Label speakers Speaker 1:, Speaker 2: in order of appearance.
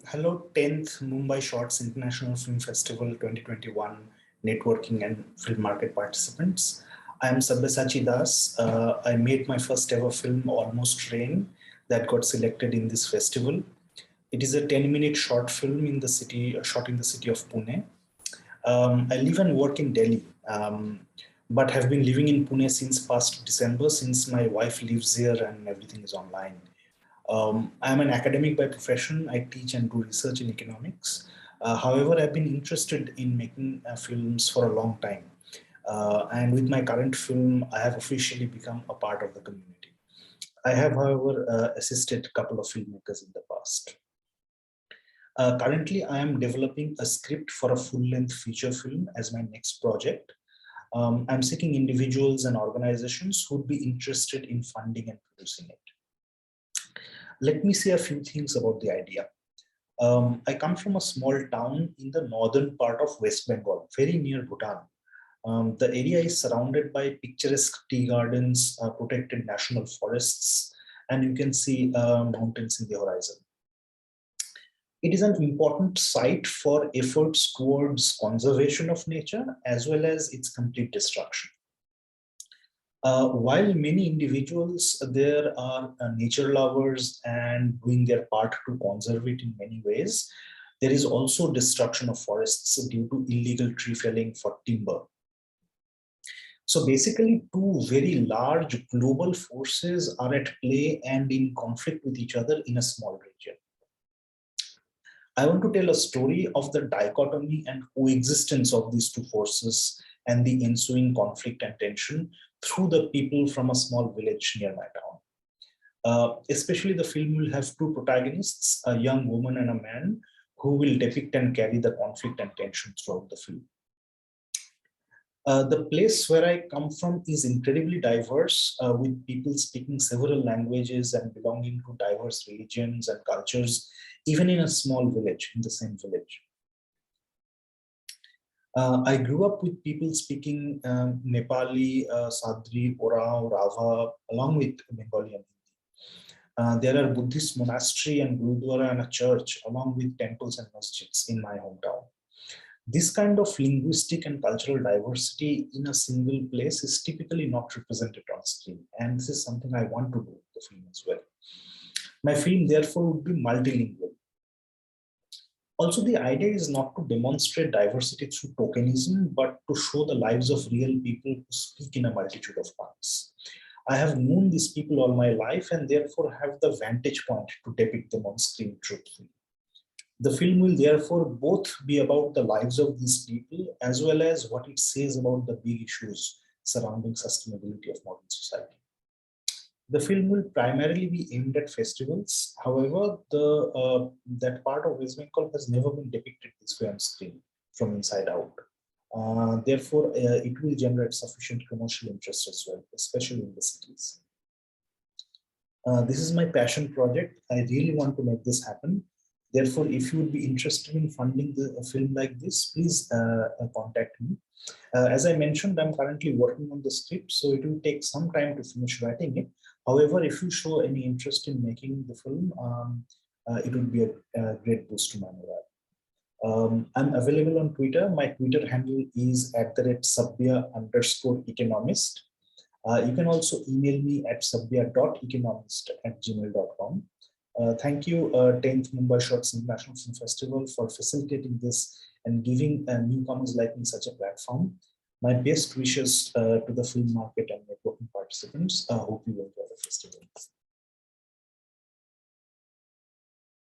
Speaker 1: Hello, 10th Mumbai Shorts International Film Festival 2021 networking and film market participants. I am Sabyasachi Das. I made my first ever film, Almost Rain, that got selected in this festival. It is a 10-minute short film in the city, shot in the city of Pune. I live and work in Delhi, but have been living in Pune since past December, since my wife lives here and everything is online. I'm an academic by profession. I teach and do research in economics. However, I've been interested in making films for a long time. And with my current film, I have officially become a part of the community. I have, however, assisted a couple of filmmakers in the past. Currently, I am developing a script for a full-length feature film as my next project. I'm seeking individuals and organizations who would be interested in funding and producing it. Let me say a few things about the idea. I come from a small town in the northern part of West Bengal, very near Bhutan. The area is surrounded by picturesque tea gardens, protected national forests, and you can see mountains in the horizon. It is an important site for efforts towards conservation of nature as well as its complete destruction. While many individuals there are nature lovers and doing their part to conserve it in many ways, there is also destruction of forests due to illegal tree felling for timber. So basically, two very large global forces are at play and in conflict with each other in a small region. I want to tell a story of the dichotomy and coexistence of these two forces and the ensuing conflict and tension through the people from a small village near my town. Especially the film will have two protagonists, a young woman and a man, who will depict and carry the conflict and tension throughout the film. The place where I come from is incredibly diverse, with people speaking several languages and belonging to diverse religions and cultures, even in a small village, in the same village. I grew up with people speaking Nepali, Sadri, Orao, Rava, along with Bengali and Hindi. There are Buddhist monastery and Gurudwara and a church, along with temples and masjids in my hometown. This kind of linguistic and cultural diversity in a single place is typically not represented on screen. And this is something I want to do with the film as well. My film, therefore, would be multilingual. Also, the idea is not to demonstrate diversity through tokenism, but to show the lives of real people who speak in a multitude of tongues. I have known these people all my life and therefore have the vantage point to depict them on screen truthfully. The film will therefore both be about the lives of these people as well as what it says about the big issues surrounding sustainability of modern society. The film will primarily be aimed at festivals. However, that part of West Bengal has never been depicted this way on screen from inside out. Therefore, it will generate sufficient commercial interest as well, especially in the cities. This is my passion project. I really want to make this happen. Therefore, if you would be interested in funding a film like this, please contact me. As I mentioned, I'm currently working on the script, so it will take some time to finish writing it. However, if you show any interest in making the film, it would be a great boost to my morale. I'm available on Twitter. My Twitter handle is @Sabya_economist. You can also email me at sabya.economist@gmail.com. Thank you, 10th Mumbai Shorts International Film Festival, for facilitating this and giving newcomers like me such a platform. My best wishes to the film market and networking participants. Hope you will enjoy the festival.